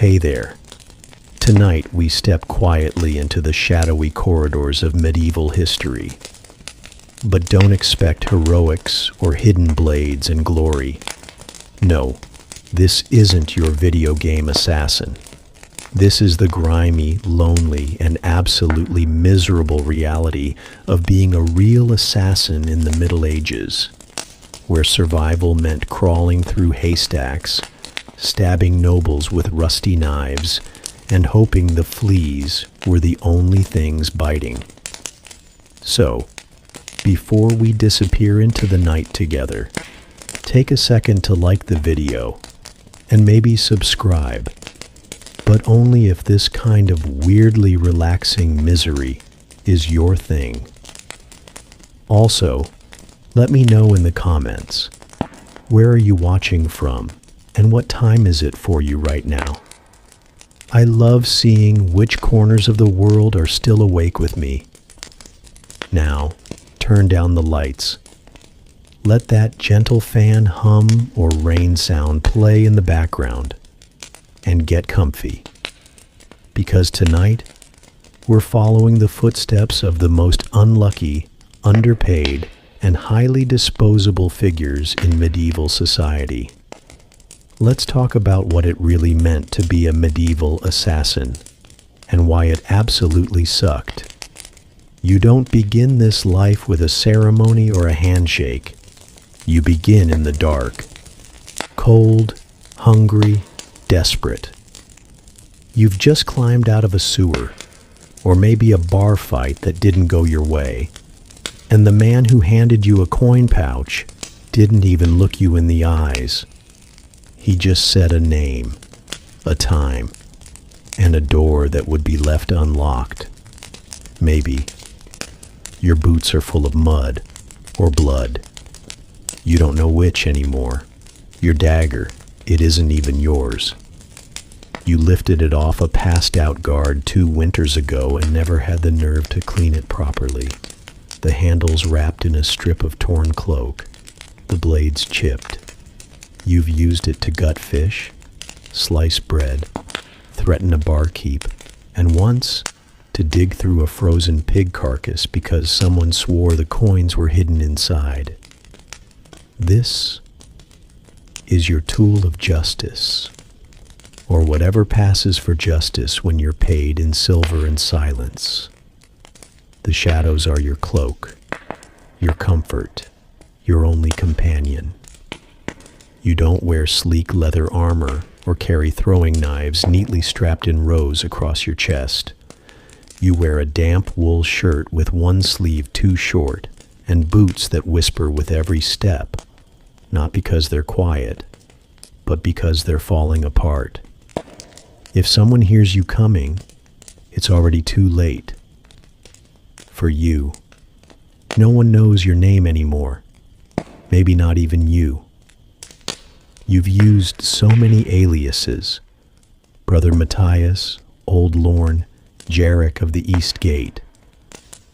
Hey there. Tonight we step quietly into the shadowy corridors of medieval history. But don't expect heroics or hidden blades and glory. No, this isn't your video game assassin. This is the grimy, lonely, and absolutely miserable reality of being a real assassin in the Middle Ages, where survival meant crawling through haystacks, stabbing nobles with rusty knives, and hoping the fleas were the only things biting. So, before we disappear into the night together, take a second to like the video, and maybe subscribe, but only if this kind of weirdly relaxing misery is your thing. Also, let me know in the comments, where are you watching from, and what time is it for you right now? I love seeing which corners of the world are still awake with me. Now, turn down the lights. Let that gentle fan hum or rain sound play in the background, and get comfy. Because tonight, we're following the footsteps of the most unlucky, underpaid, and highly disposable figures in medieval society. Let's talk about what it really meant to be a medieval assassin, and why it absolutely sucked. You don't begin this life with a ceremony or a handshake. You begin in the dark, cold, hungry, desperate. You've just climbed out of a sewer, or maybe a bar fight that didn't go your way, and the man who handed you a coin pouch didn't even look you in the eyes. He just said a name, a time, and a door that would be left unlocked. Maybe. Your boots are full of mud or blood. You don't know which anymore. Your dagger, it isn't even yours. You lifted it off a passed-out guard 2 winters ago and never had the nerve to clean it properly. The handle's wrapped in a strip of torn cloak, the blades chipped. You've used it to gut fish, slice bread, threaten a barkeep, and once to dig through a frozen pig carcass because someone swore the coins were hidden inside. This is your tool of justice, or whatever passes for justice when you're paid in silver and silence. The shadows are your cloak, your comfort, your only companion. You don't wear sleek leather armor or carry throwing knives neatly strapped in rows across your chest. You wear a damp wool shirt with one sleeve too short and boots that whisper with every step, not because they're quiet, but because they're falling apart. If someone hears you coming, it's already too late. For you, no one knows your name anymore, maybe not even you. You've used so many aliases, Brother Matthias, Old Lorne, Jarek of the East Gate,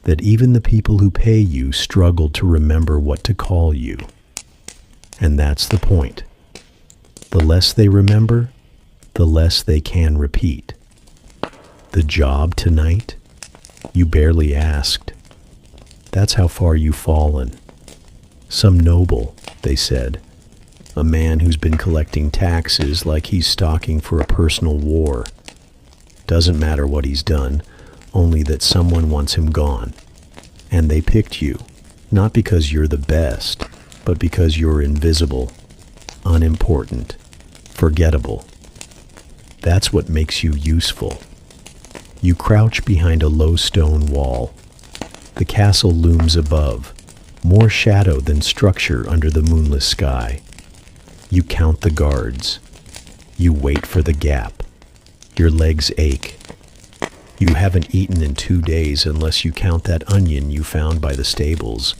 that even the people who pay you struggle to remember what to call you. And that's the point. The less they remember, the less they can repeat. The job tonight? You barely asked. That's how far you've fallen. Some noble, they said. A man who's been collecting taxes like he's stocking for a personal war. Doesn't matter what he's done, only that someone wants him gone. And they picked you, not because you're the best, but because you're invisible, unimportant, forgettable. That's what makes you useful. You crouch behind a low stone wall. The castle looms above, more shadow than structure under the moonless sky. You count the guards. You wait for the gap. Your legs ache. You haven't eaten in 2 days unless you count that onion you found by the stables.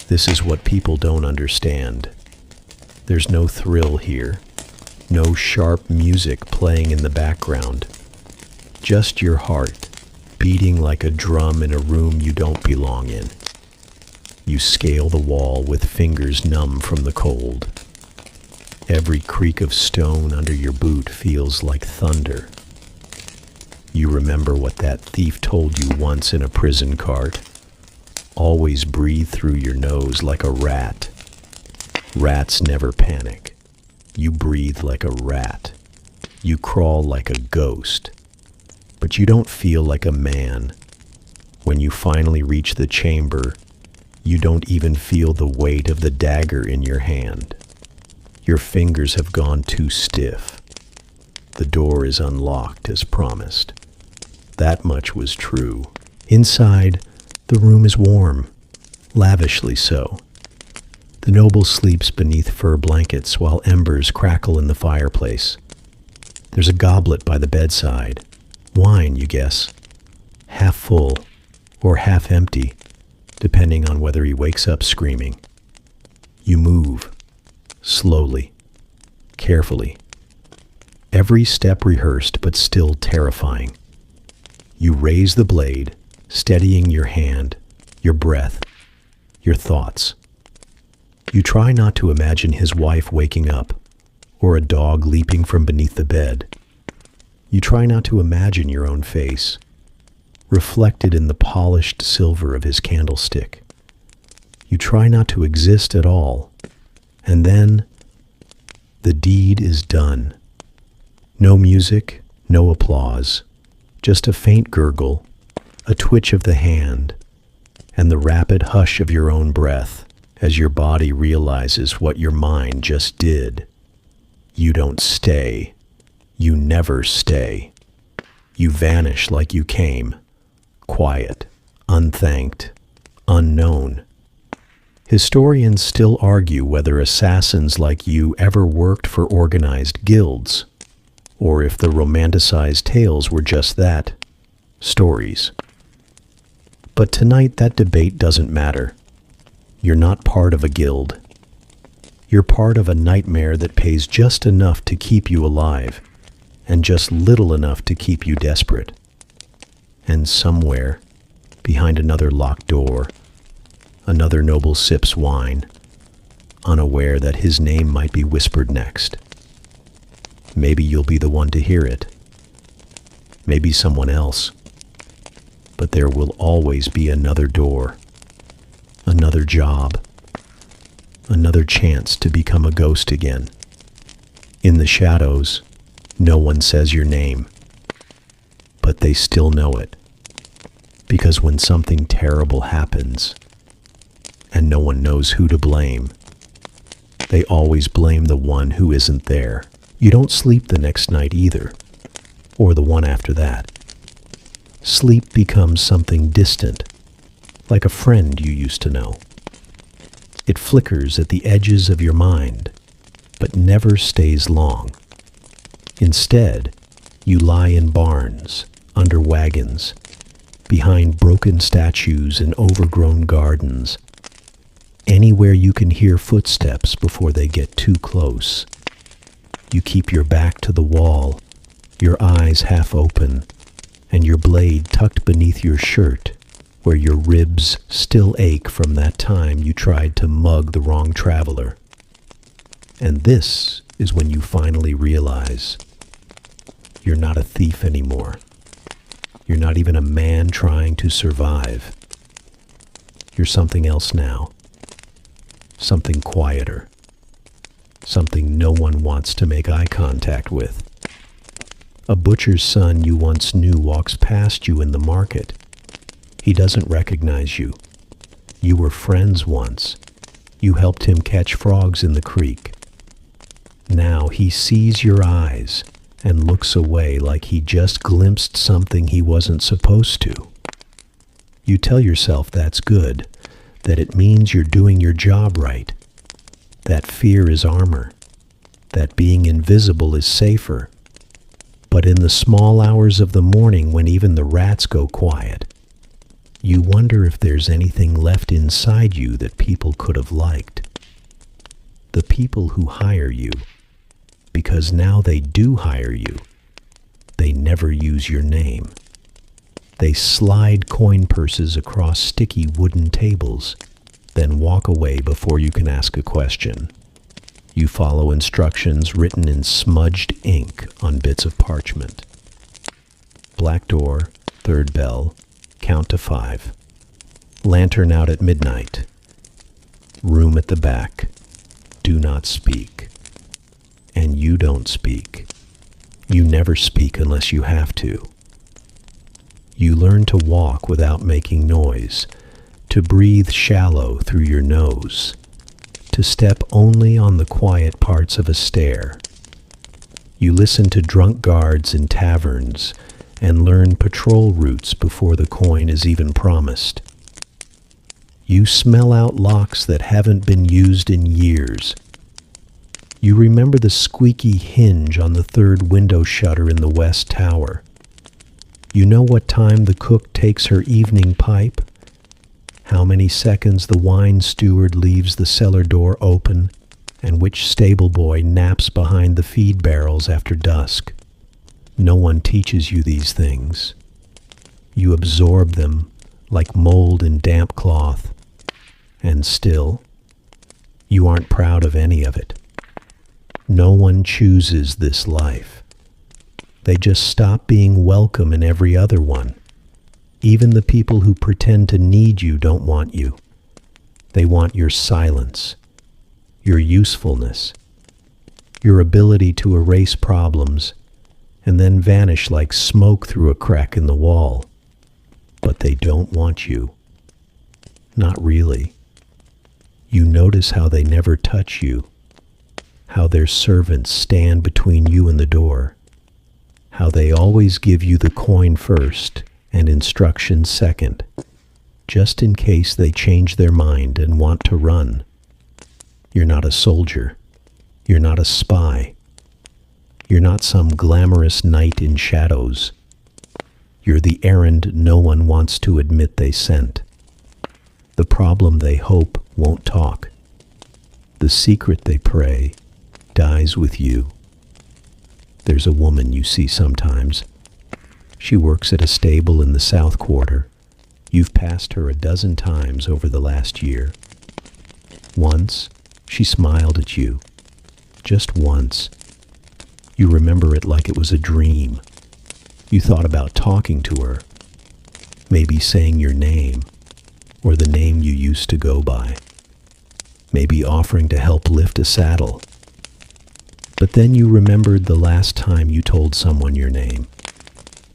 This is what people don't understand. There's no thrill here. No sharp music playing in the background. Just your heart, beating like a drum in a room you don't belong in. You scale the wall with fingers numb from the cold. Every creak of stone under your boot feels like thunder. You remember what that thief told you once in a prison cart. Always breathe through your nose like a rat. Rats never panic. You breathe like a rat. You crawl like a ghost. But you don't feel like a man. When you finally reach the chamber, you don't even feel the weight of the dagger in your hand. Your fingers have gone too stiff. The door is unlocked as promised. That much was true. Inside, the room is warm, lavishly so. The noble sleeps beneath fur blankets while embers crackle in the fireplace. There's a goblet by the bedside. Wine, you guess. Half full or half empty, depending on whether he wakes up screaming. You move. Slowly, carefully. Every step rehearsed but still terrifying. You raise the blade, steadying your hand, your breath, your thoughts. You try not to imagine his wife waking up, or a dog leaping from beneath the bed. You try not to imagine your own face, reflected in the polished silver of his candlestick. You try not to exist at all. And then, the deed is done. No music, no applause, just a faint gurgle, a twitch of the hand, and the rapid hush of your own breath as your body realizes what your mind just did. You don't stay. You never stay. You vanish like you came, quiet, unthanked, unknown. Historians still argue whether assassins like you ever worked for organized guilds, or if the romanticized tales were just that, stories. But tonight that debate doesn't matter. You're not part of a guild. You're part of a nightmare that pays just enough to keep you alive, and just little enough to keep you desperate. And somewhere, behind another locked door, another noble sips wine, unaware that his name might be whispered next. Maybe you'll be the one to hear it. Maybe someone else. But there will always be another door, another job, another chance to become a ghost again. In the shadows, no one says your name, but they still know it. Because when something terrible happens, and no one knows who to blame, they always blame the one who isn't there. You don't sleep the next night either, or the one after that. Sleep becomes something distant, like a friend you used to know. It flickers at the edges of your mind, but never stays long. Instead, you lie in barns, under wagons, behind broken statues and overgrown gardens, anywhere you can hear footsteps before they get too close. You keep your back to the wall, your eyes half open, and your blade tucked beneath your shirt, where your ribs still ache from that time you tried to mug the wrong traveler. And this is when you finally realize you're not a thief anymore. You're not even a man trying to survive. You're something else now. Something quieter. Something no one wants to make eye contact with. A butcher's son you once knew walks past you in the market. He doesn't recognize you. You were friends once. You helped him catch frogs in the creek. Now he sees your eyes and looks away like he just glimpsed something he wasn't supposed to. You tell yourself that's good, that it means you're doing your job right, that fear is armor, that being invisible is safer. But in the small hours of the morning when even the rats go quiet, you wonder if there's anything left inside you that people could have liked. The people who hire you, because now they do hire you, they never use your name. They slide coin purses across sticky wooden tables, then walk away before you can ask a question. You follow instructions written in smudged ink on bits of parchment. Black door, third bell, count to 5. Lantern out at midnight. Room at the back. Do not speak. And you don't speak. You never speak unless you have to. You learn to walk without making noise, to breathe shallow through your nose, to step only on the quiet parts of a stair. You listen to drunk guards in taverns and learn patrol routes before the coin is even promised. You smell out locks that haven't been used in years. You remember the squeaky hinge on the third window shutter in the west tower. You know what time the cook takes her evening pipe, how many seconds the wine steward leaves the cellar door open, and which stable boy naps behind the feed barrels after dusk. No one teaches you these things. You absorb them like mold in damp cloth, and still, you aren't proud of any of it. No one chooses this life. They just stop being welcome in every other one. Even the people who pretend to need you don't want you. They want your silence, your usefulness, your ability to erase problems and then vanish like smoke through a crack in the wall. But they don't want you. Not really. You notice how they never touch you, how their servants stand between you and the door, how they always give you the coin first and instructions second, just in case they change their mind and want to run. You're not a soldier. You're not a spy. You're not some glamorous knight in shadows. You're the errand no one wants to admit they sent. The problem they hope won't talk. The secret they pray dies with you. There's a woman you see sometimes. She works at a stable in the South Quarter. You've passed her a dozen times over the last year. Once, she smiled at you. Just once. You remember it like it was a dream. You thought about talking to her, maybe saying your name, or the name you used to go by, maybe offering to help lift a saddle. But then you remembered the last time you told someone your name,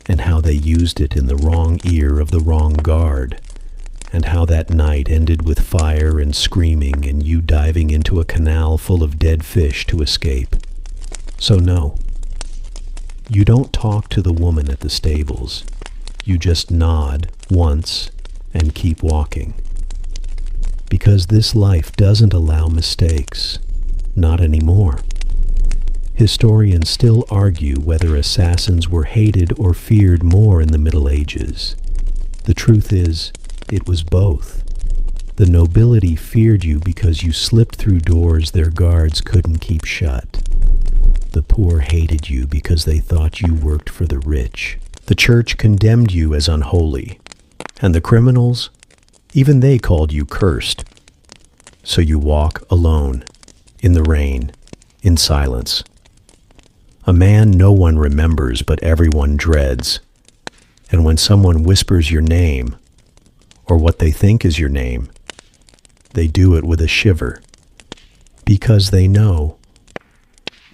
and how they used it in the wrong ear of the wrong guard, and how that night ended with fire and screaming and you diving into a canal full of dead fish to escape. So no, you don't talk to the woman at the stables. You just nod once and keep walking. Because this life doesn't allow mistakes. Not anymore. Historians still argue whether assassins were hated or feared more in the Middle Ages. The truth is, it was both. The nobility feared you because you slipped through doors their guards couldn't keep shut. The poor hated you because they thought you worked for the rich. The church condemned you as unholy, and the criminals, even they called you cursed. So you walk alone, in the rain, in silence. A man no one remembers but everyone dreads. And when someone whispers your name, or what they think is your name, they do it with a shiver, because they know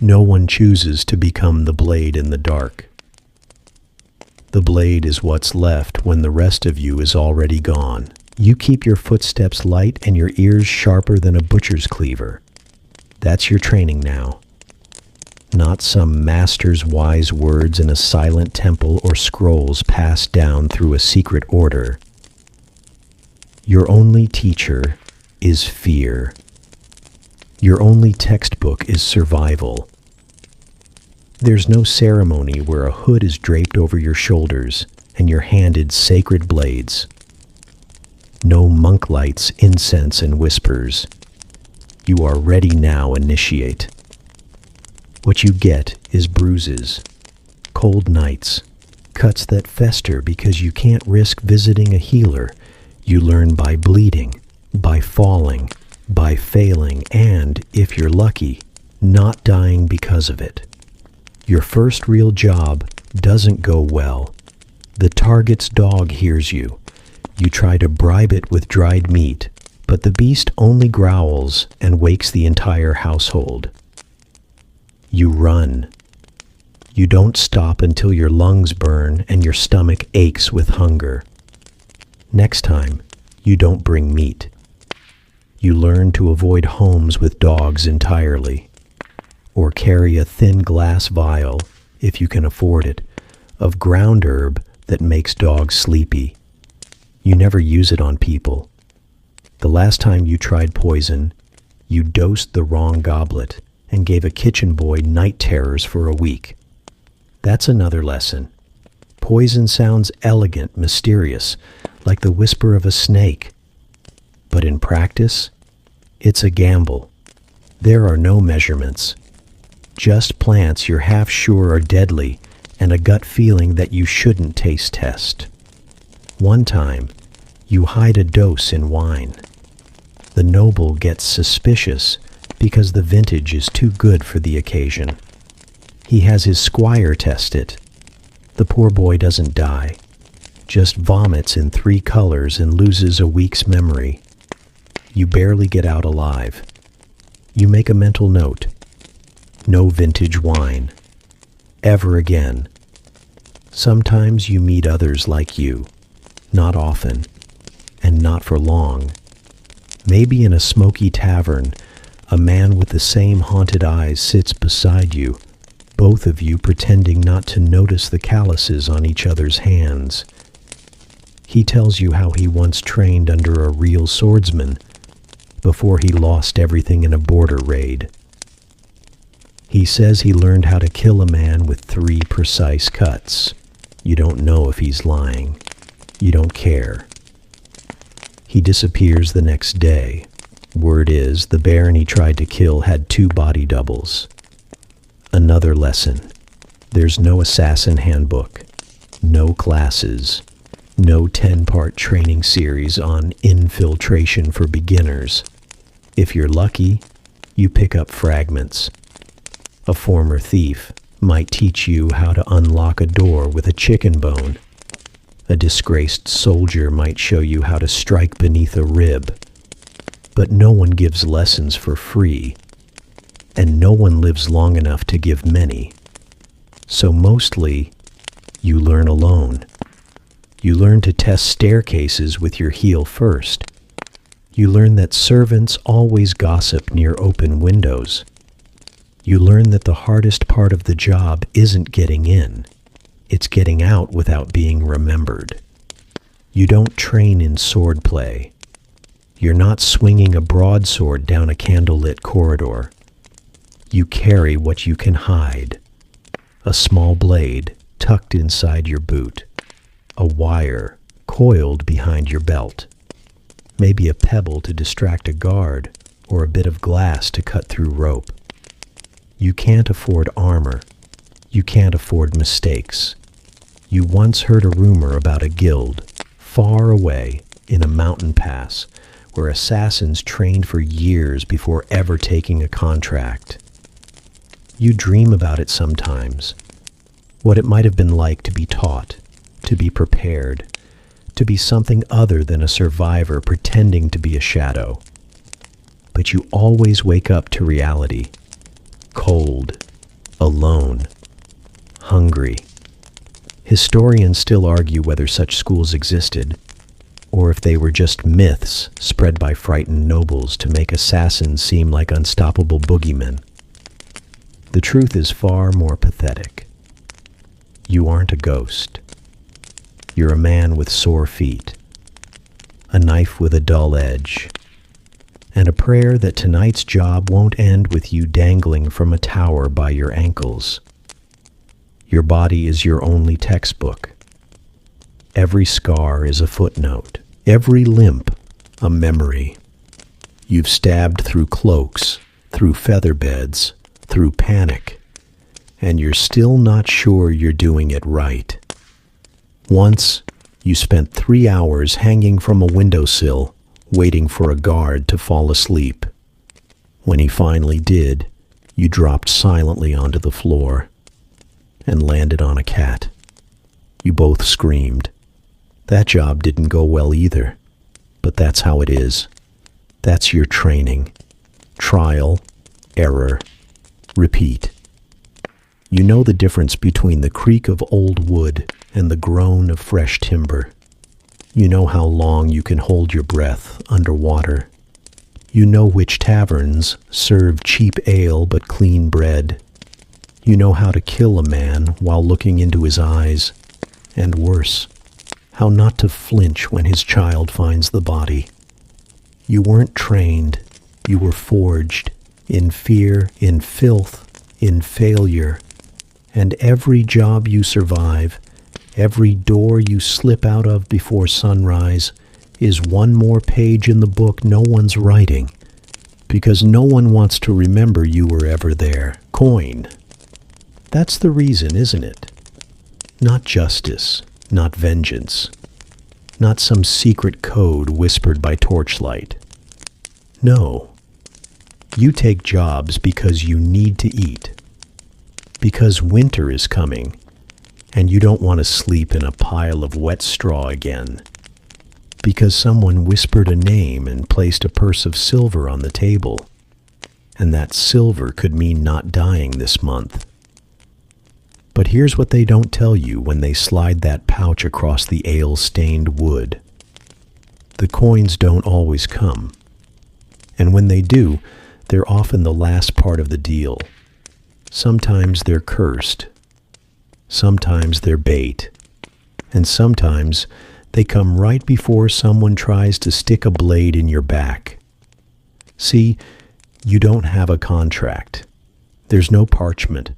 no one chooses to become the blade in the dark. The blade is what's left when the rest of you is already gone. You keep your footsteps light and your ears sharper than a butcher's cleaver. That's your training now. Not some master's wise words in a silent temple or scrolls passed down through a secret order. Your only teacher is fear. Your only textbook is survival. There's no ceremony where a hood is draped over your shoulders and you're handed sacred blades. No monk lights, incense, and whispers. You are ready now, initiate. What you get is bruises, cold nights, cuts that fester because you can't risk visiting a healer. You learn by bleeding, by falling, by failing, and, if you're lucky, not dying because of it. Your first real job doesn't go well. The target's dog hears you. You try to bribe it with dried meat, but the beast only growls and wakes the entire household. You run. You don't stop until your lungs burn and your stomach aches with hunger. Next time, you don't bring meat. You learn to avoid homes with dogs entirely, or carry a thin glass vial, if you can afford it, of ground herb that makes dogs sleepy. You never use it on people. The last time you tried poison, you dosed the wrong goblet and gave a kitchen boy night terrors for a week. That's another lesson. Poison sounds elegant, mysterious, like the whisper of a snake. But in practice, it's a gamble. There are no measurements. Just plants you're half sure are deadly and a gut feeling that you shouldn't taste test. One time, you hide a dose in wine. The noble gets suspicious because the vintage is too good for the occasion. He has his squire test it. The poor boy doesn't die, just vomits in 3 colors and loses a week's memory. You barely get out alive. You make a mental note. No vintage wine. Ever again. Sometimes you meet others like you. Not often. And not for long. Maybe in a smoky tavern, a man with the same haunted eyes sits beside you, both of you pretending not to notice the calluses on each other's hands. He tells you how he once trained under a real swordsman before he lost everything in a border raid. He says he learned how to kill a man with 3 precise cuts. You don't know if he's lying. You don't care. He disappears the next day. Word is, the baron he tried to kill had 2 body doubles. Another lesson. There's no assassin handbook. No classes. No 10-part training series on infiltration for beginners. If you're lucky, you pick up fragments. A former thief might teach you how to unlock a door with a chicken bone. A disgraced soldier might show you how to strike beneath a rib. But no one gives lessons for free, and no one lives long enough to give many. So mostly, you learn alone. You learn to test staircases with your heel first. You learn that servants always gossip near open windows. You learn that the hardest part of the job isn't getting in. It's getting out without being remembered. You don't train in swordplay. You're not swinging a broadsword down a candlelit corridor. You carry what you can hide. A small blade tucked inside your boot. A wire coiled behind your belt. Maybe a pebble to distract a guard, or a bit of glass to cut through rope. You can't afford armor. You can't afford mistakes. You once heard a rumor about a guild, far away in a mountain pass, where assassins trained for years before ever taking a contract. You dream about it sometimes, what it might have been like to be taught, to be prepared, to be something other than a survivor pretending to be a shadow. But you always wake up to reality, cold, alone, hungry. Historians still argue whether such schools existed, or if they were just myths spread by frightened nobles to make assassins seem like unstoppable boogeymen. The truth is far more pathetic. You aren't a ghost. You're a man with sore feet, a knife with a dull edge, and a prayer that tonight's job won't end with you dangling from a tower by your ankles. Your body is your only textbook. Every scar is a footnote. Every limp, a memory. You've stabbed through cloaks, through feather beds, through panic, and you're still not sure you're doing it right. Once, you spent 3 hours hanging from a windowsill, waiting for a guard to fall asleep. When he finally did, You dropped silently onto the floor and landed on a cat. You both screamed. That job didn't go well either, but that's how it is. That's your training. Trial, error, repeat. You know the difference between the creak of old wood and the groan of fresh timber. You know how long you can hold your breath underwater. You know which taverns serve cheap ale but clean bread. You know how to kill a man while looking into his eyes, and worse, how not to flinch when his child finds the body. You weren't trained, you were forged, in fear, in filth, in failure. And every job you survive, every door you slip out of before sunrise, is one more page in the book no one's writing, because no one wants to remember you were ever there. Coin. That's the reason, isn't it? Not justice, not vengeance, not some secret code whispered by torchlight. No. You take jobs because you need to eat, because winter is coming, and you don't want to sleep in a pile of wet straw again, because someone whispered a name and placed a purse of silver on the table, and that silver could mean not dying this month. But here's what they don't tell you when they slide that pouch across the ale-stained wood. The coins don't always come, and when they do, they're often the last part of the deal. Sometimes they're cursed, sometimes they're bait, and sometimes they come right before someone tries to stick a blade in your back. See, you don't have a contract. There's no parchment,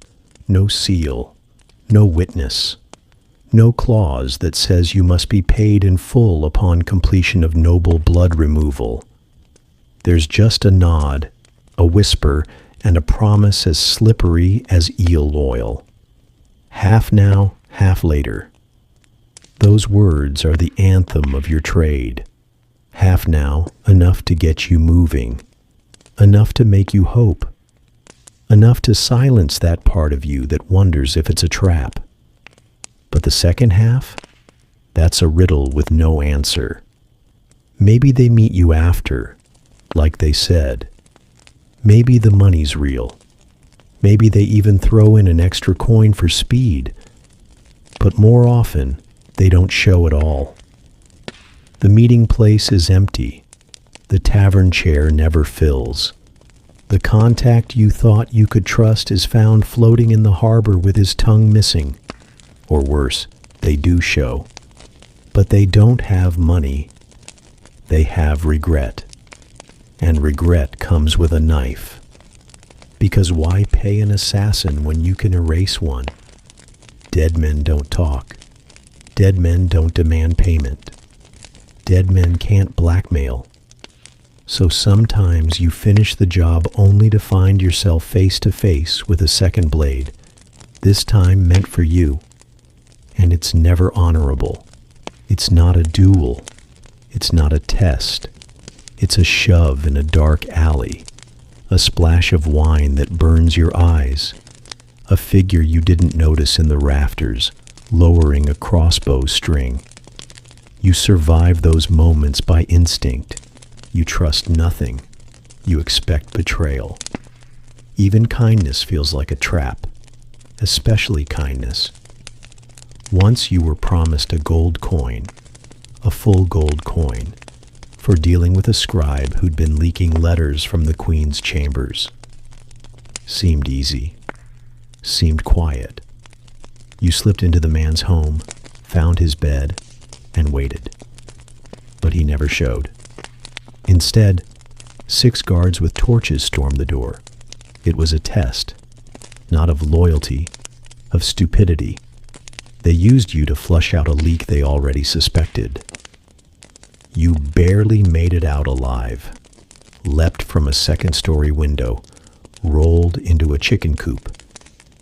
no seal, no witness, no clause that says you must be paid in full upon completion of noble blood removal. There's just a nod, a whisper, and a promise as slippery as eel oil. Half now, half later. Those words are the anthem of your trade. Half now, enough to get you moving, enough to make you hope, enough to silence that part of you that wonders if it's a trap. But the second half? That's a riddle with no answer. Maybe they meet you after, like they said. Maybe the money's real. Maybe they even throw in an extra coin for speed. But more often, they don't show at all. The meeting place is empty. The tavern chair never fills. The contact you thought you could trust is found floating in the harbor with his tongue missing. Or worse, they do show. But they don't have money. They have regret. And regret comes with a knife. Because why pay an assassin when you can erase one? Dead men don't talk. Dead men don't demand payment. Dead men can't blackmail. So sometimes you finish the job only to find yourself face to face with a second blade, this time meant for you. And it's never honorable. It's not a duel. It's not a test. It's a shove in a dark alley, a splash of wine that burns your eyes, a figure you didn't notice in the rafters, lowering a crossbow string. You survive those moments by instinct. You trust nothing. You expect betrayal. Even kindness feels like a trap, especially kindness. Once you were promised a gold coin, a full gold coin, for dealing with a scribe who'd been leaking letters from the queen's chambers. Seemed easy. Seemed quiet. You slipped into the man's home, found his bed, and waited. But he never showed. Instead, 6 guards with torches stormed the door. It was a test, not of loyalty, of stupidity. They used you to flush out a leak they already suspected. You barely made it out alive, leapt from a second-story window, rolled into a chicken coop,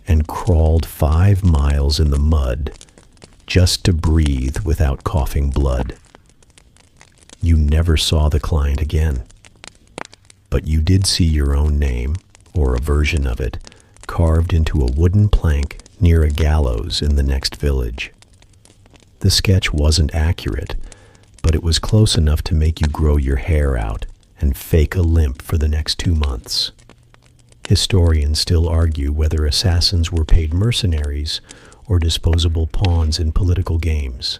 and crawled 5 miles in the mud just to breathe without coughing blood. You never saw the client again, but you did see your own name or a version of it, carved into a wooden plank near a gallows in the next village. The sketch wasn't accurate, but it was close enough to make you grow your hair out and fake a limp for the next 2 months. Historians still argue whether assassins were paid mercenaries or disposable pawns in political games.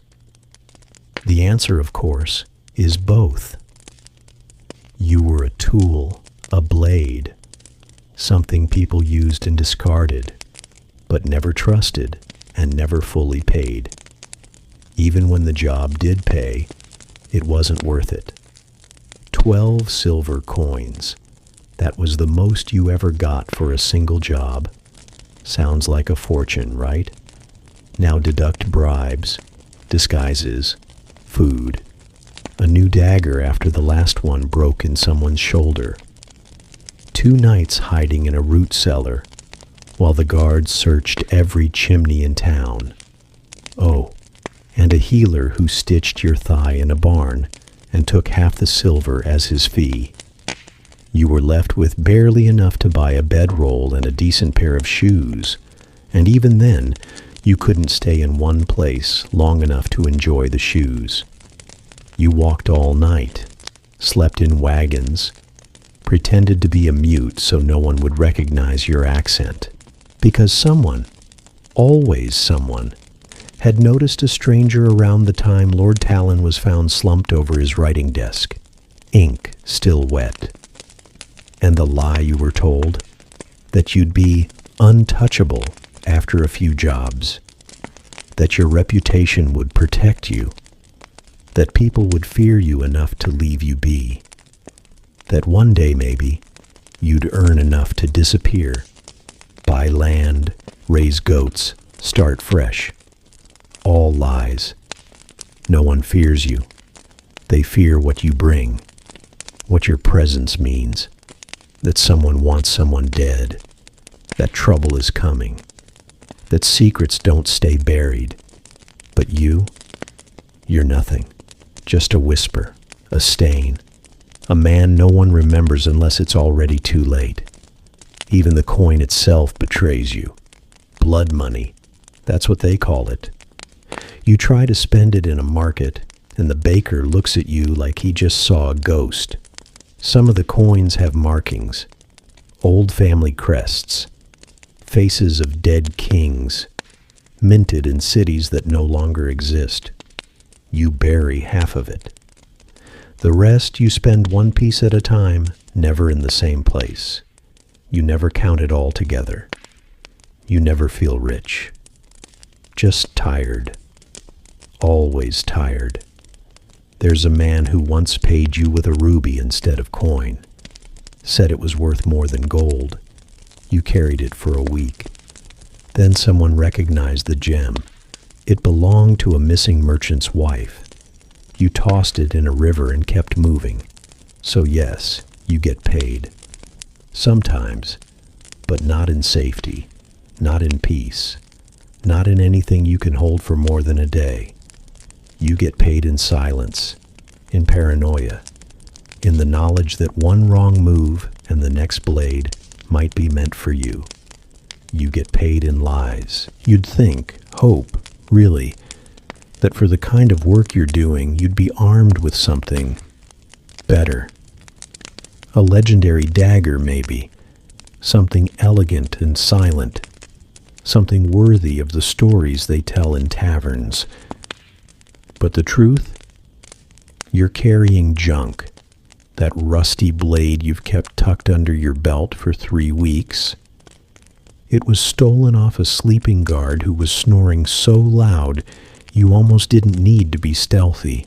The answer, of course, is both. You were a tool, a blade, something people used and discarded, but never trusted and never fully paid. Even when the job did pay, it wasn't worth it. 12 silver coins. That was the most you ever got for a single job. Sounds like a fortune, right? Now deduct bribes, disguises, food, a new dagger after the last one broke in someone's shoulder, 2 nights hiding in a root cellar while the guards searched every chimney in town. Oh, and a healer who stitched your thigh in a barn and took half the silver as his fee. You were left with barely enough to buy a bedroll and a decent pair of shoes, and even then, you couldn't stay in one place long enough to enjoy the shoes. You walked all night, slept in wagons, pretended to be a mute so no one would recognize your accent, because someone, always someone, had noticed a stranger around the time Lord Talon was found slumped over his writing desk, ink still wet. And the lie you were told, that you'd be untouchable after a few jobs, that your reputation would protect you, that people would fear you enough to leave you be, that one day maybe you'd earn enough to disappear, buy land, raise goats, start fresh. All lies. No one fears you. They fear what you bring, what your presence means, that someone wants someone dead, that trouble is coming, that secrets don't stay buried. But you're nothing, just a whisper, a stain, a man no one remembers unless it's already too late. Even the coin itself betrays you. Blood money, that's what they call it. You try to spend it in a market, and the baker looks at you like he just saw a ghost. Some of the coins have markings, old family crests, faces of dead kings, minted in cities that no longer exist. You bury half of it. The rest you spend one piece at a time, never in the same place. You never count it all together. You never feel rich. Just tired. Always tired. There's a man who once paid you with a ruby instead of coin. Said it was worth more than gold. You carried it for a week. Then someone recognized the gem. It belonged to a missing merchant's wife. You tossed it in a river and kept moving. So yes, you get paid. Sometimes, but not in safety, not in peace, not in anything you can hold for more than a day. You get paid in silence, in paranoia, in the knowledge that one wrong move and the next blade might be meant for you. You get paid in lies. You'd think, hope, really, that for the kind of work you're doing, you'd be armed with something better. A legendary dagger, maybe. Something elegant and silent. Something worthy of the stories they tell in taverns. But the truth? You're carrying junk. That rusty blade you've kept tucked under your belt for 3 weeks. It was stolen off a sleeping guard who was snoring so loud you almost didn't need to be stealthy.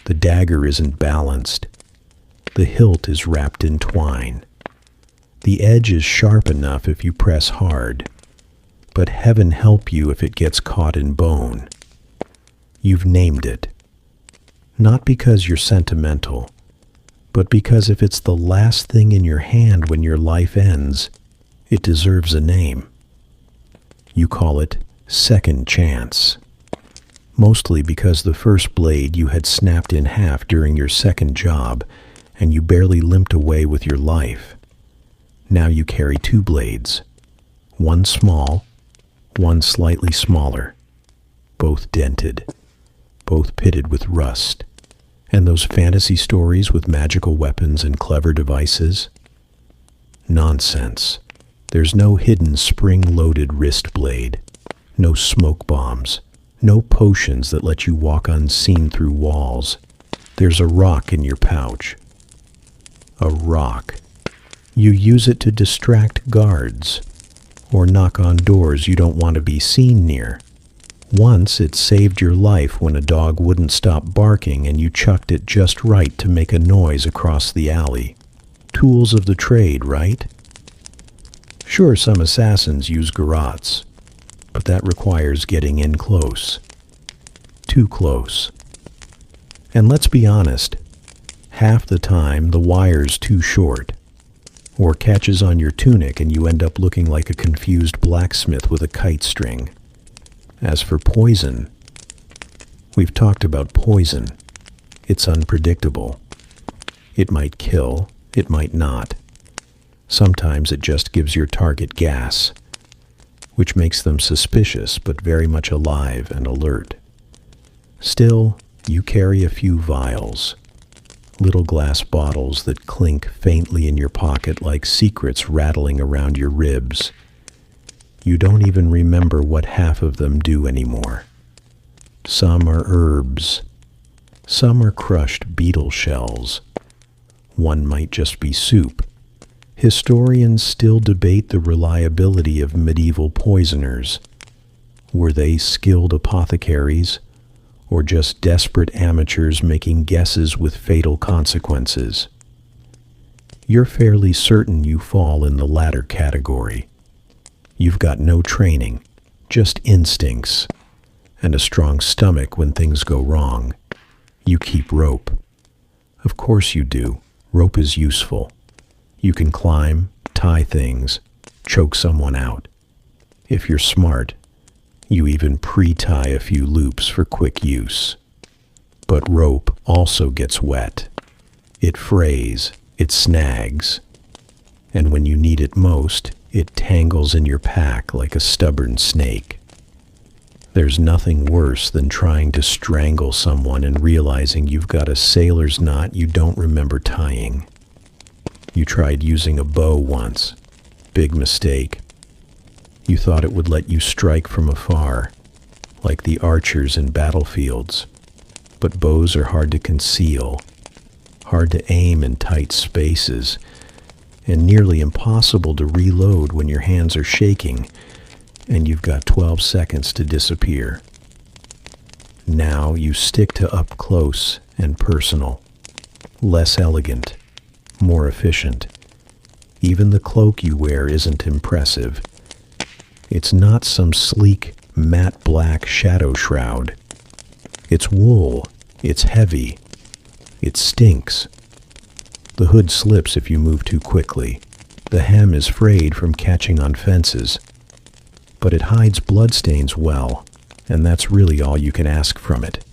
The dagger isn't balanced. The hilt is wrapped in twine. The edge is sharp enough if you press hard, but heaven help you if it gets caught in bone. You've named it. Not because you're sentimental, but because if it's the last thing in your hand when your life ends, it deserves a name. You call it second chance. Mostly because the first blade you had snapped in half during your second job, and you barely limped away with your life. Now you carry two blades, one small, one slightly smaller, both dented, both pitted with rust. And those fantasy stories with magical weapons and clever devices? Nonsense. There's no hidden spring-loaded wrist blade, no smoke bombs, no potions that let you walk unseen through walls. There's a rock in your pouch. A rock. You use it to distract guards, or knock on doors you don't want to be seen near. Once it saved your life when a dog wouldn't stop barking and you chucked it just right to make a noise across the alley. Tools of the trade, right? Sure, some assassins use grates, but that requires getting in close. Too close. And let's be honest, half the time the wire's too short, or catches on your tunic and you end up looking like a confused blacksmith with a kite string. As for poison, we've talked about poison. It's unpredictable. It might kill, it might not. Sometimes it just gives your target gas, which makes them suspicious but very much alive and alert. Still, you carry a few vials, little glass bottles that clink faintly in your pocket like secrets rattling around your ribs. You don't even remember what half of them do anymore. Some are herbs. Some are crushed beetle shells. One might just be soup. Historians still debate the reliability of medieval poisoners. Were they skilled apothecaries, or just desperate amateurs making guesses with fatal consequences? You're fairly certain you fall in the latter category. You've got no training, just instincts, and a strong stomach when things go wrong. You keep rope. Of course you do. Rope is useful. You can climb, tie things, choke someone out. If you're smart, you even pre-tie a few loops for quick use. But rope also gets wet. It frays, it snags, and when you need it most, it tangles in your pack like a stubborn snake. There's nothing worse than trying to strangle someone and realizing you've got a sailor's knot you don't remember tying. You tried using a bow once. Big mistake. You thought it would let you strike from afar, like the archers in battlefields. But bows are hard to conceal, hard to aim in tight spaces, and nearly impossible to reload when your hands are shaking and you've got 12 seconds to disappear. Now you stick to up close and personal, less elegant, more efficient. Even the cloak you wear isn't impressive. It's not some sleek, matte black shadow shroud. It's wool, it's heavy, it stinks. The hood slips if you move too quickly. The hem is frayed from catching on fences. But it hides bloodstains well, and that's really all you can ask from it.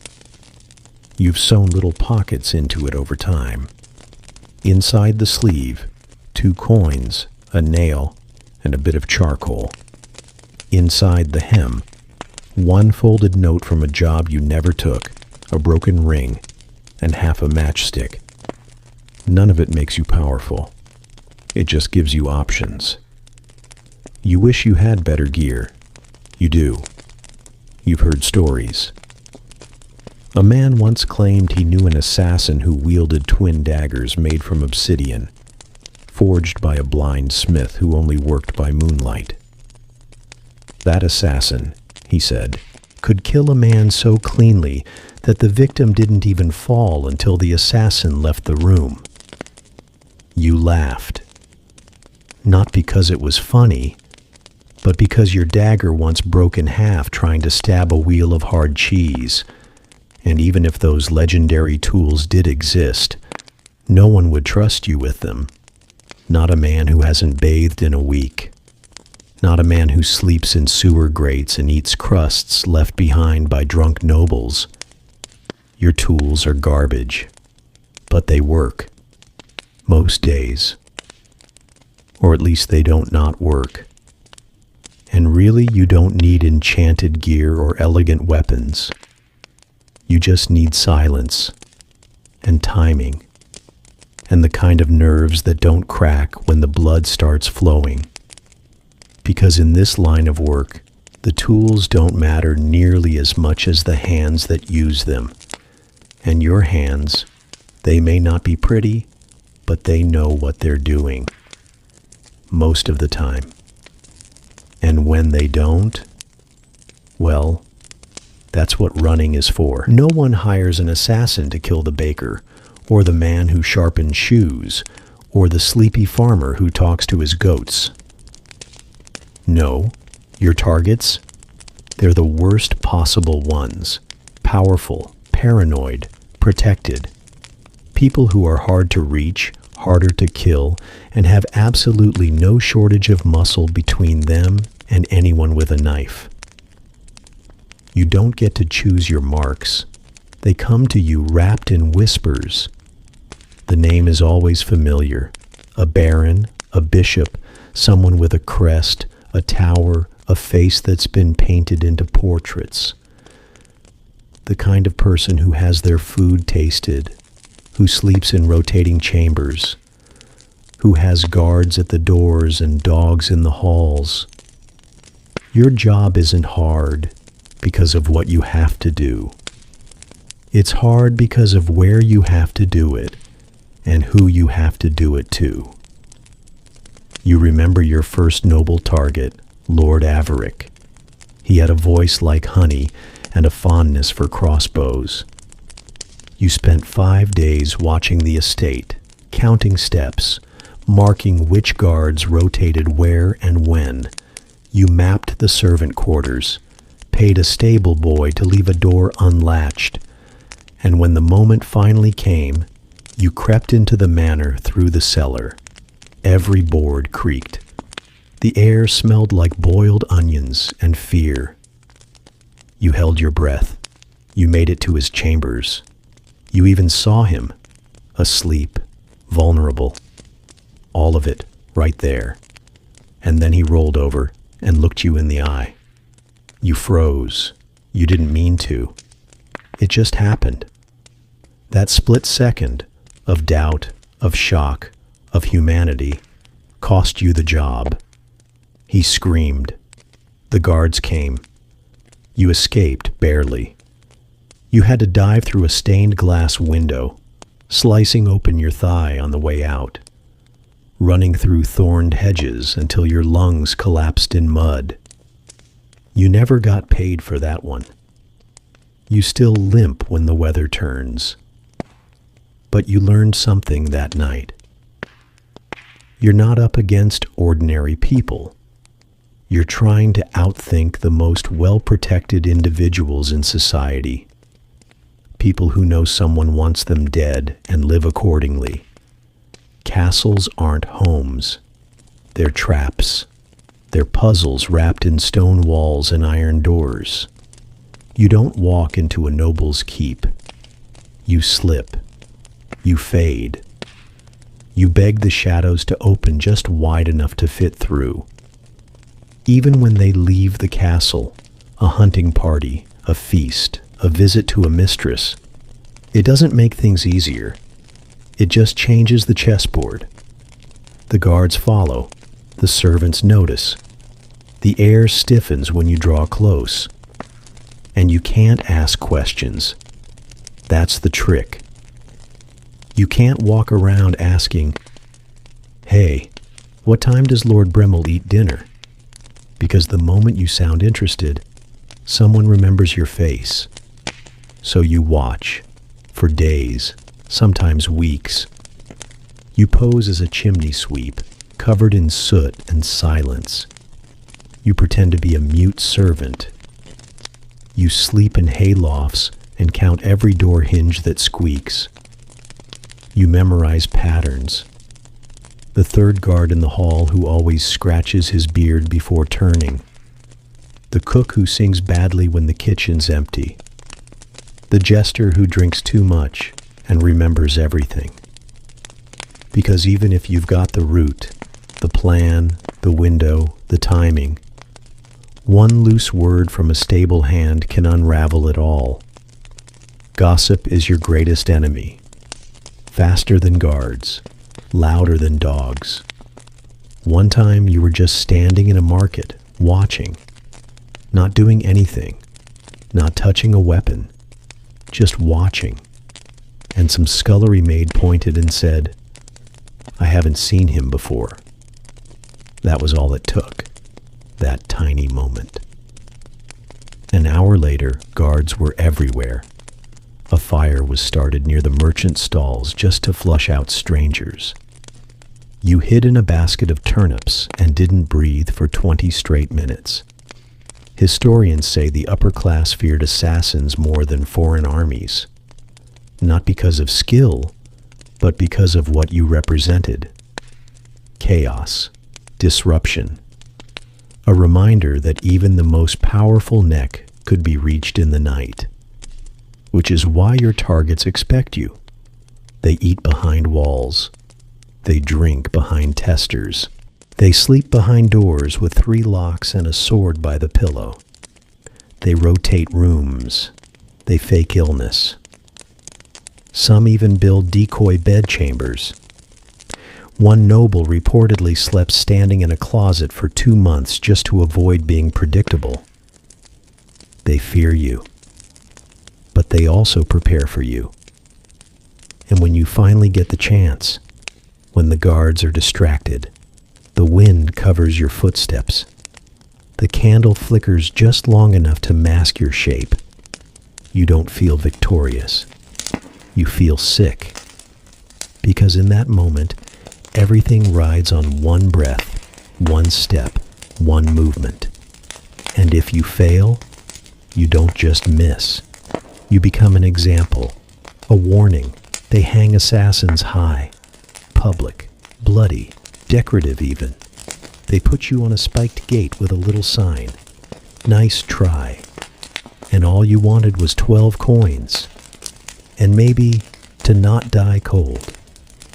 You've sewn little pockets into it over time. Inside the sleeve, 2 coins, a nail, and a bit of charcoal. Inside the hem, 1 folded note from a job you never took, a broken ring, and half a matchstick. None of it makes you powerful. It just gives you options. You wish you had better gear. You do. You've heard stories. A man once claimed he knew an assassin who wielded twin daggers made from obsidian, forged by a blind smith who only worked by moonlight. That assassin, he said, could kill a man so cleanly that the victim didn't even fall until the assassin left the room. You laughed. Not because it was funny, but because your dagger once broke in half trying to stab a wheel of hard cheese. And even if those legendary tools did exist, no one would trust you with them. Not a man who hasn't bathed in a week. Not a man who sleeps in sewer grates and eats crusts left behind by drunk nobles. Your tools are garbage, but they work. Most days. or at least they don't not work. And really, you don't need enchanted gear or elegant weapons. You just need silence and timing and the kind of nerves that don't crack when the blood starts flowing. Because in this line of work, the tools don't matter nearly as much as the hands that use them. And your hands, they may not be pretty, but they know what they're doing. Most of the time. And when they don't, well, that's what running is for. No one hires an assassin to kill the baker, or the man who sharpens shoes, or the sleepy farmer who talks to his goats. No, your targets, they're the worst possible ones. Powerful, paranoid, protected. People who are hard to reach, harder to kill, and have absolutely no shortage of muscle between them and anyone with a knife. You don't get to choose your marks. They come to you wrapped in whispers. The name is always familiar. A baron, a bishop, someone with a crest, a tower, a face that's been painted into portraits. The kind of person who has their food tasted, who sleeps in rotating chambers, who has guards at the doors and dogs in the halls. Your job isn't hard because of what you have to do. It's hard because of where you have to do it and who you have to do it to. You remember your first noble target, Lord Avaric. He had a voice like honey and a fondness for crossbows. You spent 5 days watching the estate, counting steps, marking which guards rotated where and when. You mapped the servant quarters, paid a stable boy to leave a door unlatched, and when the moment finally came, you crept into the manor through the cellar. Every board creaked. The air smelled like boiled onions and fear. You held your breath. You made it to his chambers. You even saw him, asleep, vulnerable. All of it right there. And then he rolled over and looked you in the eye. You froze. You didn't mean to. It just happened. That split second of doubt, of shock, of humanity cost you the job. He screamed. The guards came. You escaped barely. You had to dive through a stained glass window, slicing open your thigh on the way out, running through thorned hedges until your lungs collapsed in mud. You never got paid for that one. You still limp when the weather turns. But you learned something that night. You're not up against ordinary people. You're trying to outthink the most well-protected individuals in society. People who know someone wants them dead and live accordingly. Castles aren't homes. They're traps. They're puzzles wrapped in stone walls and iron doors. You don't walk into a noble's keep. You slip. You fade. You beg the shadows to open just wide enough to fit through. Even when they leave the castle, a hunting party, a feast, a visit to a mistress, it doesn't make things easier. It just changes the chessboard. The guards follow. The servants notice. The air stiffens when you draw close. And you can't ask questions. That's the trick. You can't walk around asking, "Hey, what time does Lord Bremmel eat dinner?" Because the moment you sound interested, someone remembers your face. So you watch, for days, sometimes weeks. You pose as a chimney sweep, covered in soot and silence. You pretend to be a mute servant. You sleep in haylofts and count every door hinge that squeaks. You memorize patterns. The third guard in the hall who always scratches his beard before turning. The cook who sings badly when the kitchen's empty. The jester who drinks too much and remembers everything. Because even if you've got the route, The plan, the window, the timing. One loose word from a stable hand can unravel it all. Gossip is your greatest enemy. Faster than guards, louder than dogs. One time you were just standing in a market, watching, not doing anything, not touching a weapon, just watching. And some scullery maid pointed and said, "I haven't seen him before." That was all it took, that tiny moment. An hour later, guards were everywhere. A fire was started near the merchant stalls just to flush out strangers. You hid in a basket of turnips and didn't breathe for 20 straight minutes. Historians say the upper class feared assassins more than foreign armies. Not because of skill, but because of what you represented. Chaos, disruption. A reminder that even the most powerful neck could be reached in the night. Which is why your targets expect you. They eat behind walls. They drink behind testers. They sleep behind doors with 3 locks and a sword by the pillow. They rotate rooms. They fake illness. Some even build decoy bedchambers. One noble reportedly slept standing in a closet for 2 months just to avoid being predictable. They fear you. But they also prepare for you. And when you finally get the chance, when the guards are distracted, the wind covers your footsteps, the candle flickers just long enough to mask your shape, you don't feel victorious. You feel sick. Because in that moment, everything rides on one breath, one step, one movement. And if you fail, you don't just miss. You become an example, a warning. They hang assassins high, public, bloody, decorative even. They put you on a spiked gate with a little sign, "Nice try." And all you wanted was 12 coins. And maybe to not die cold.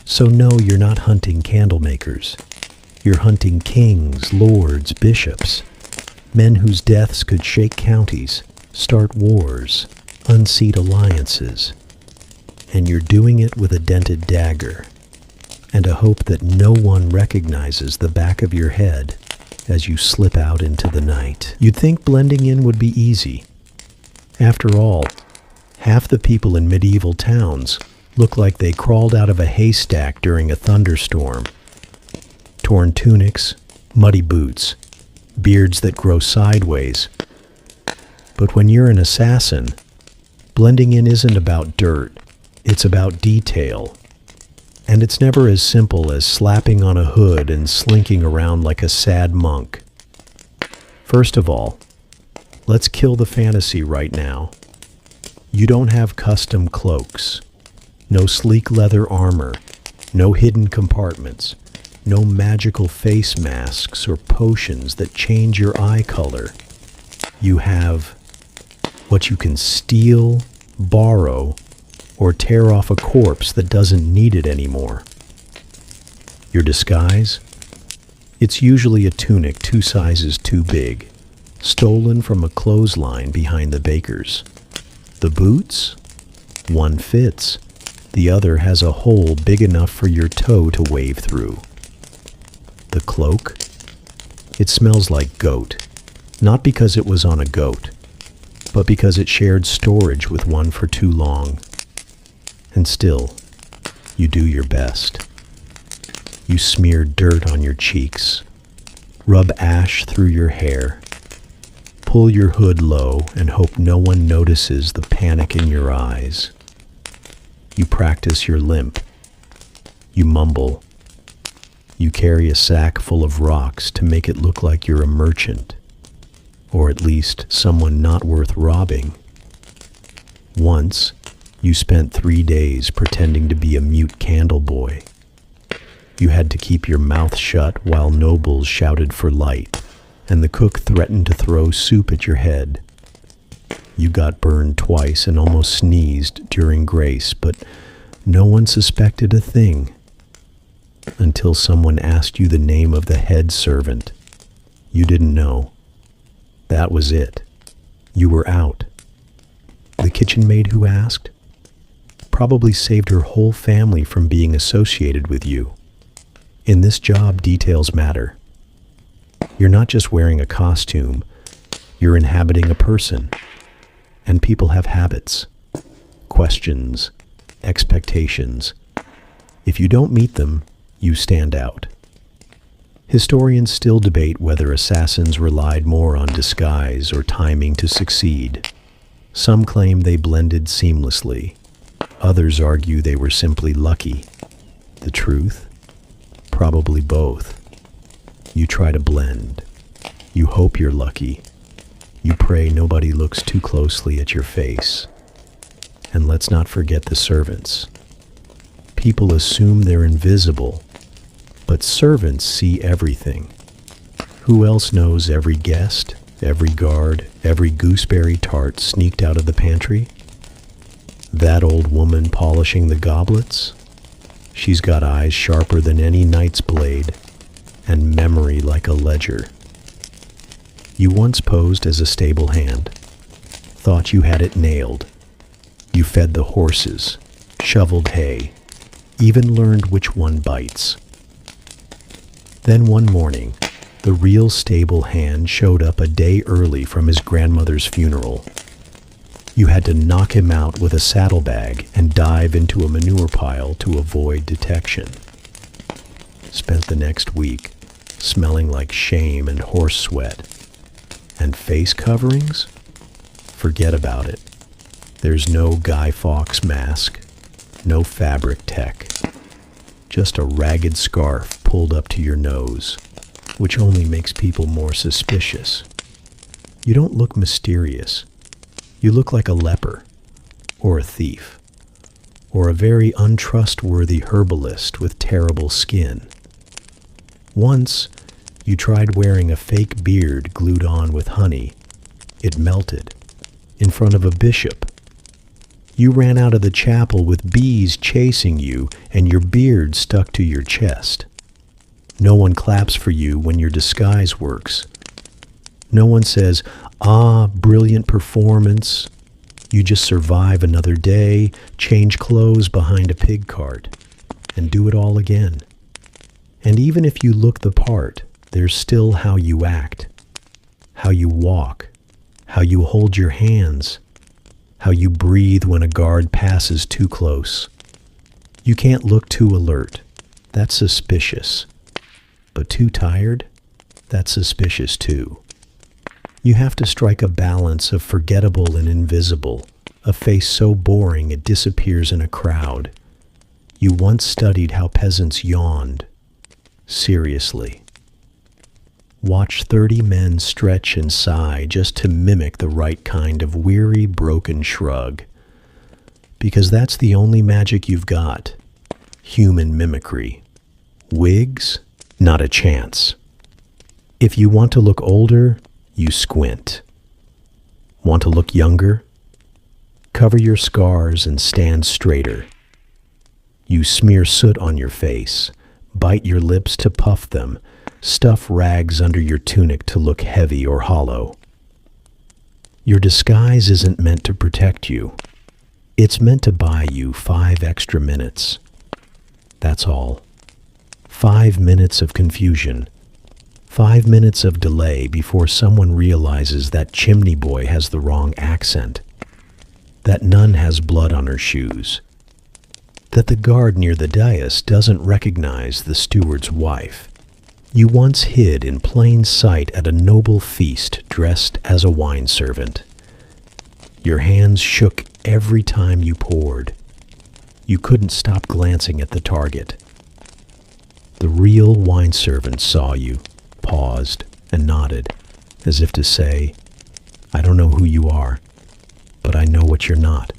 So no, you're not hunting candle makers. You're hunting kings, lords, bishops, men whose deaths could shake counties, start wars, unseat alliances, and you're doing it with a dented dagger and a hope that no one recognizes the back of your head as you slip out into the night. You'd think blending in would be easy. After all, half the people in medieval towns look like they crawled out of a haystack during a thunderstorm. Torn tunics, muddy boots, beards that grow sideways. But when you're an assassin, blending in isn't about dirt, it's about detail. And it's never as simple as slapping on a hood and slinking around like a sad monk. First of all, let's kill the fantasy right now. You don't have custom cloaks, no sleek leather armor, no hidden compartments, no magical face masks or potions that change your eye color. You have what you can steal, borrow, or tear off a corpse that doesn't need it anymore. Your disguise? It's usually a tunic 2 sizes too big, stolen from a clothesline behind the baker's. The boots? One fits. The other has a hole big enough for your toe to wave through. The cloak? It smells like goat, not because it was on a goat, but because it shared storage with one for too long. And still, you do your best. You smear dirt on your cheeks, rub ash through your hair, pull your hood low and hope no one notices the panic in your eyes. You practice your limp. You mumble. You carry a sack full of rocks to make it look like you're a merchant, or at least someone not worth robbing. Once, you spent 3 days pretending to be a mute candle boy. You had to keep your mouth shut while nobles shouted for light, and the cook threatened to throw soup at your head. You got burned twice and almost sneezed during grace, but no one suspected a thing. until someone asked you the name of the head servant. You didn't know. That was it. You were out. The kitchen maid who asked probably saved her whole family from being associated with you. In this job, details matter. You're not just wearing a costume, you're inhabiting a person. And people have habits, questions, expectations. If you don't meet them, you stand out. Historians still debate whether assassins relied more on disguise or timing to succeed. Some claim they blended seamlessly. Others argue they were simply lucky. The truth? Probably both. You try to blend. You hope you're lucky. You pray nobody looks too closely at your face. And let's not forget the servants. People assume they're invisible, but servants see everything. Who else knows every guest, every guard, every gooseberry tart sneaked out of the pantry? That old woman polishing the goblets? She's got eyes sharper than any knight's blade, and memory like a ledger. You once posed as a stable hand, thought you had it nailed. You fed the horses, shoveled hay, even learned which one bites. Then one morning, the real stable hand showed up a day early from his grandmother's funeral. You had to knock him out with a saddlebag and dive into a manure pile to avoid detection. Spent the next week smelling like shame and horse sweat. And face coverings? Forget about it. There's no Guy Fawkes mask, no fabric tech. Just a ragged scarf pulled up to your nose, which only makes people more suspicious. You don't look mysterious. You look like a leper, or a thief, or a very untrustworthy herbalist with terrible skin. Once, you tried wearing a fake beard glued on with honey. It melted, in front of a bishop. You ran out of the chapel with bees chasing you, and your beard stuck to your chest. No one claps for you when your disguise works. No one says, "Ah, brilliant performance." You just survive another day, change clothes behind a pig cart, and do it all again. And even if you look the part, there's still how you act, how you walk, how you hold your hands, how you breathe when a guard passes too close. You can't look too alert. That's suspicious. But too tired? That's suspicious too. You have to strike a balance of forgettable and invisible, a face so boring it disappears in a crowd. You once studied how peasants yawned. Seriously. Watch 30 men stretch and sigh just to mimic the right kind of weary, broken shrug. Because that's the only magic you've got. Human mimicry. Wigs? Not a chance. If you want to look older, you squint. Want to look younger? Cover your scars and stand straighter. You smear soot on your face, bite your lips to puff them, stuff rags under your tunic to look heavy or hollow. Your disguise isn't meant to protect you. It's meant to buy you 5 extra minutes. That's all. 5 minutes of confusion. 5 minutes of delay before someone realizes that chimney boy has the wrong accent, that nun has blood on her shoes, that the guard near the dais doesn't recognize the steward's wife. You once hid in plain sight at a noble feast dressed as a wine servant. Your hands shook every time you poured. You couldn't stop glancing at the target. The real wine servant saw you, paused, and nodded, as if to say, "I don't know who you are, but I know what you're not."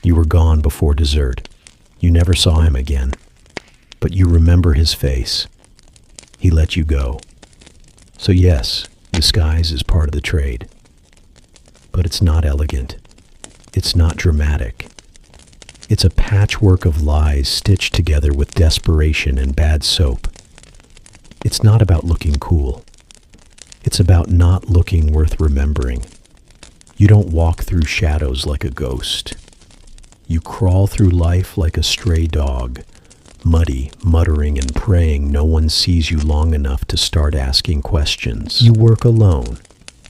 You were gone before dessert. You never saw him again, but you remember his face. He let you go. So yes, disguise is part of the trade. But it's not elegant. It's not dramatic. It's a patchwork of lies stitched together with desperation and bad soap. It's not about looking cool. It's about not looking worth remembering. You don't walk through shadows like a ghost. You crawl through life like a stray dog, muddy, muttering and praying no one sees you long enough to start asking questions. You work alone.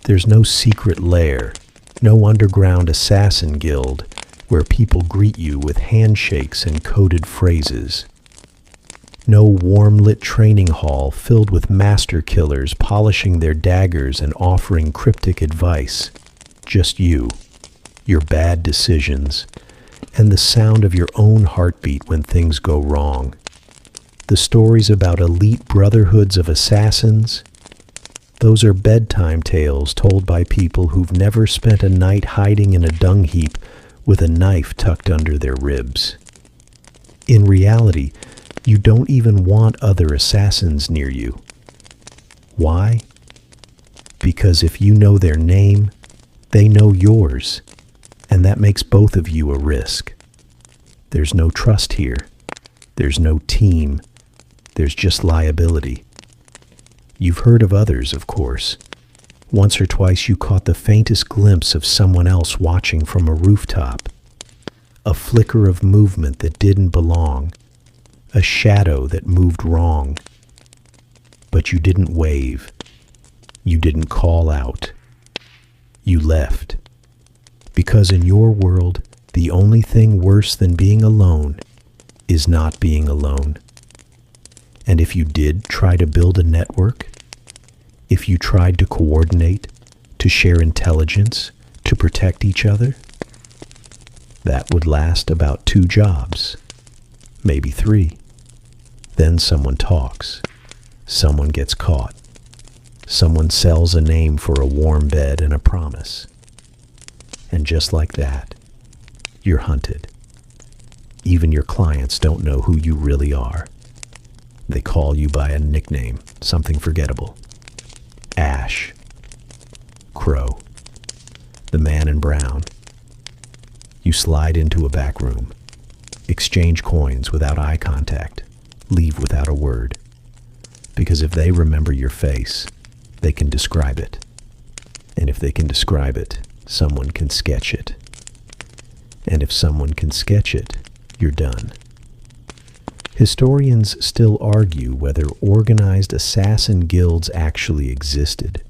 There's no secret lair, no underground assassin guild where people greet you with handshakes and coded phrases. No warm-lit training hall filled with master killers polishing their daggers and offering cryptic advice. Just you, your bad decisions, and the sound of your own heartbeat when things go wrong. The stories about elite brotherhoods of assassins, those are bedtime tales told by people who've never spent a night hiding in a dung heap with a knife tucked under their ribs. In reality, you don't even want other assassins near you. Why? Because if you know their name, they know yours, and that makes both of you a risk. There's no trust here. There's no team. There's just liability. You've heard of others, of course. Once or twice you caught the faintest glimpse of someone else watching from a rooftop. A flicker of movement that didn't belong. A shadow that moved wrong. But you didn't wave. You didn't call out. You left. Because in your world, the only thing worse than being alone is not being alone. And if you did try to build a network, if you tried to coordinate, to share intelligence, to protect each other, that would last about 2 jobs, maybe 3. Then someone talks, someone gets caught, someone sells a name for a warm bed and a promise. And just like that, you're hunted. Even your clients don't know who you really are. They call you by a nickname, something forgettable. Ash. Crow. The man in brown. You slide into a back room, exchange coins without eye contact, leave without a word. Because if they remember your face, they can describe it. And if they can describe it, someone can sketch it. And if someone can sketch it, you're done. Historians still argue whether organized assassin guilds actually existed,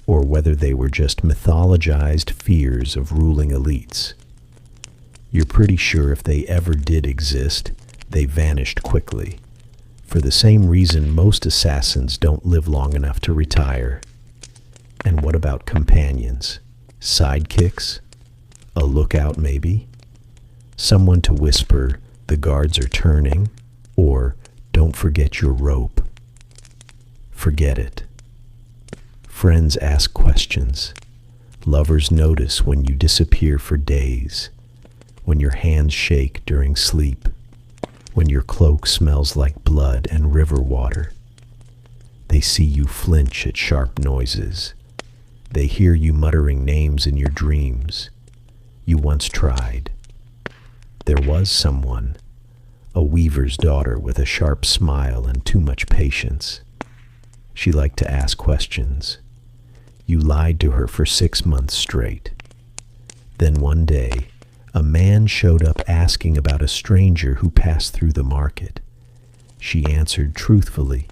or whether they were just mythologized fears of ruling elites. You're pretty sure if they ever did exist, they vanished quickly, for the same reason most assassins don't live long enough to retire. And what about companions? Sidekicks? A lookout, maybe? Someone to whisper, "The guards are turning," or "Don't forget your rope." Forget it. Friends ask questions. Lovers notice when you disappear for days, when your hands shake during sleep, when your cloak smells like blood and river water. They see you flinch at sharp noises. They hear you muttering names in your dreams. You once tried. There was someone, a weaver's daughter with a sharp smile and too much patience. She liked to ask questions. You lied to her for 6 months straight. Then one day, a man showed up asking about a stranger who passed through the market. She answered truthfully,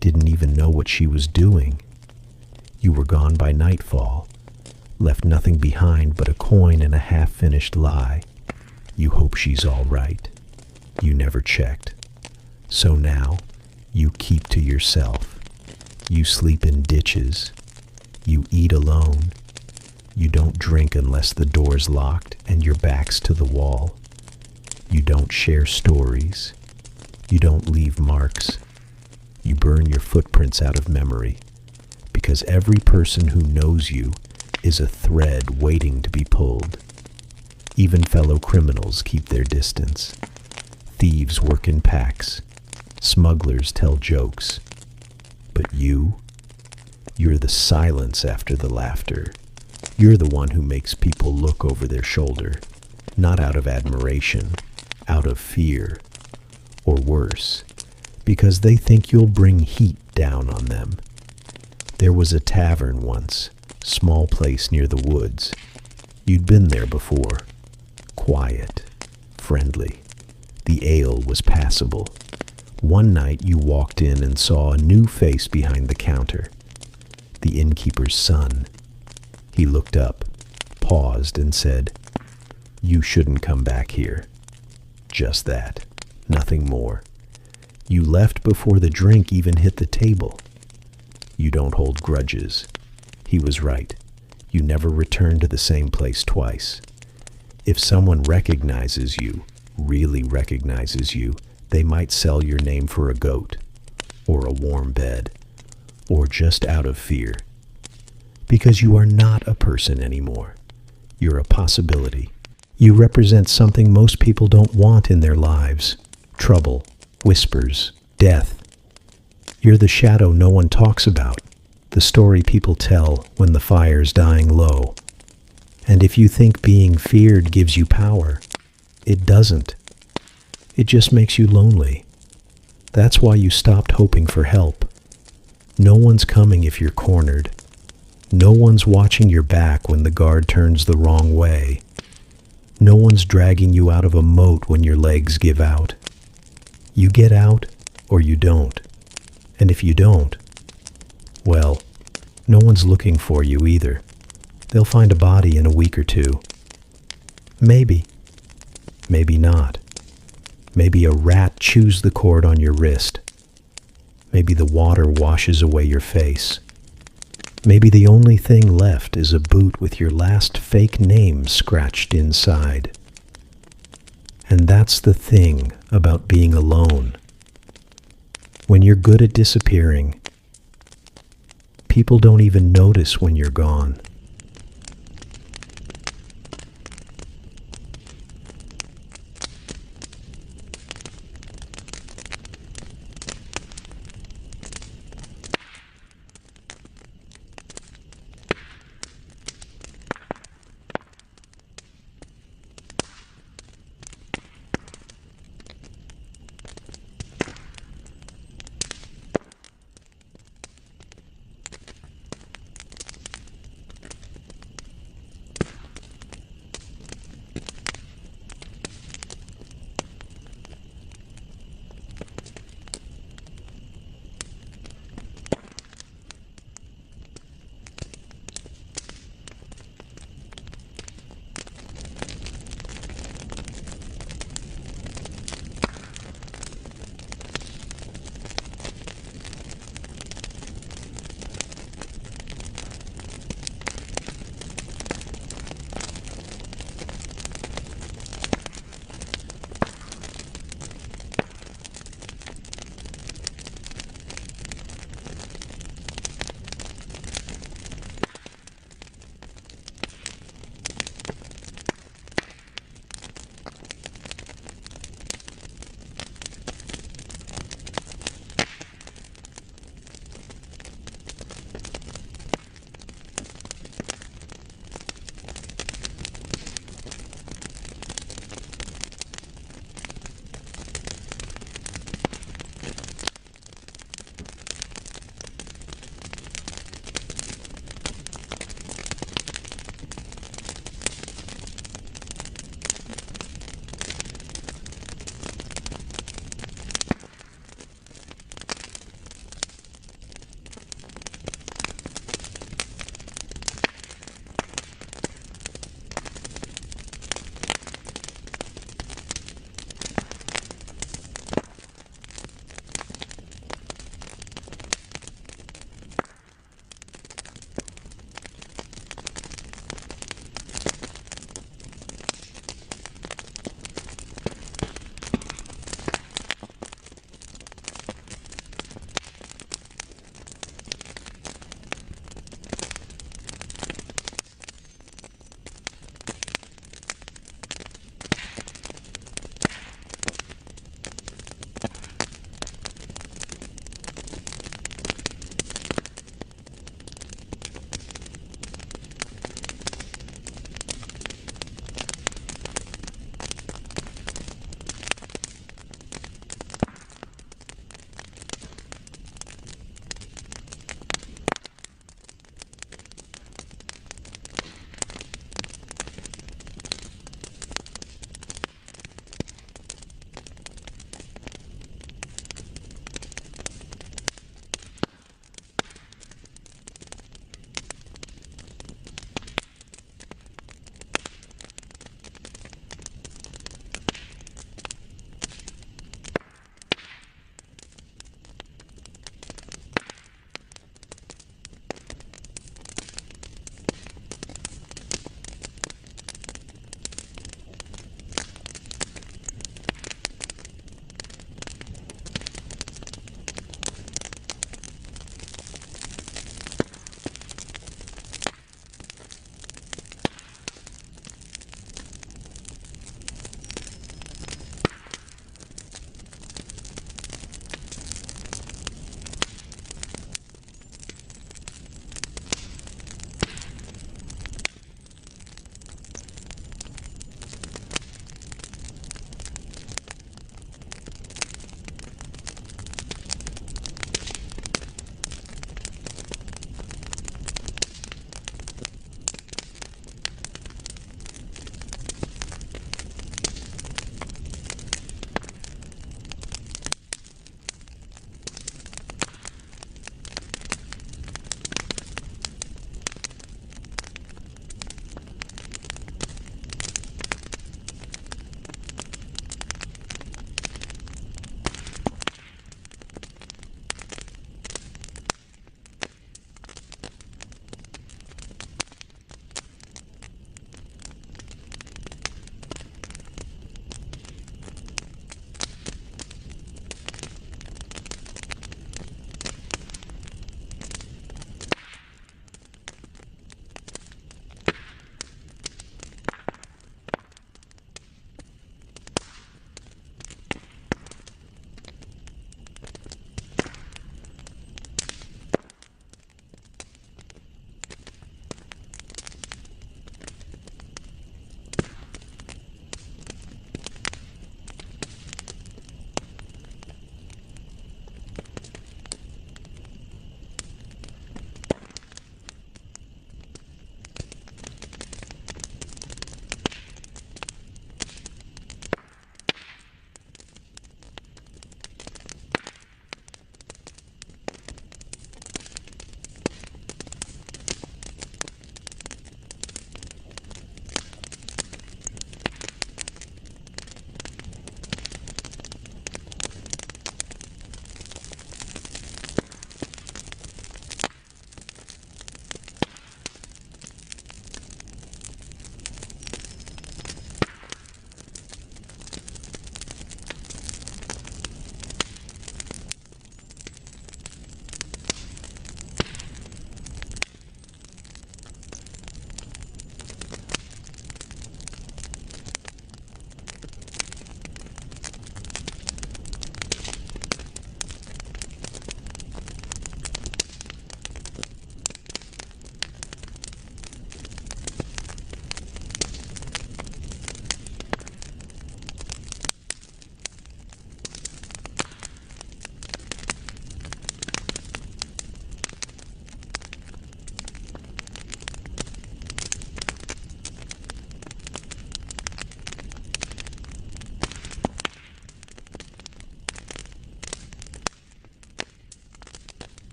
didn't even know what she was doing. You were gone by nightfall, left nothing behind but a coin and a half-finished lie. You hope she's all right. You never checked. So now, you keep to yourself. You sleep in ditches. You eat alone. You don't drink unless the door's locked and your back's to the wall. You don't share stories. You don't leave marks. You burn your footprints out of memory, because every person who knows you is a thread waiting to be pulled. Even fellow criminals keep their distance. Thieves work in packs. Smugglers tell jokes. But you're the silence after the laughter. You're the one who makes people look over their shoulder. not out of admiration, out of fear, or worse, because they think you'll bring heat down on them. There was a tavern once, small place near the woods. You'd been there before. Quiet, friendly. The ale was passable. One night you walked in and saw a new face behind the counter. The innkeeper's son. He looked up, paused, and said, "You shouldn't come back here." Just that. Nothing more. You left before the drink even hit the table. You don't hold grudges. He was right. You never return to the same place twice. If someone recognizes you, really recognizes you, they might sell your name for a goat, or a warm bed, or just out of fear. Because you are not a person anymore. You're a possibility. You represent something most people don't want in their lives. Trouble, whispers, death. You're the shadow no one talks about, the story people tell when the fire's dying low. And if you think being feared gives you power, it doesn't. It just makes you lonely. That's why you stopped hoping for help. No one's coming if you're cornered. No one's watching your back when the guard turns the wrong way. No one's dragging you out of a moat when your legs give out. You get out or you don't. And if you don't, well, no one's looking for you either. They'll find a body in a week or two. Maybe. Maybe not. Maybe a rat chews the cord on your wrist. Maybe the water washes away your face. Maybe the only thing left is a boot with your last fake name scratched inside. And that's the thing about being alone. When you're good at disappearing, people don't even notice when you're gone.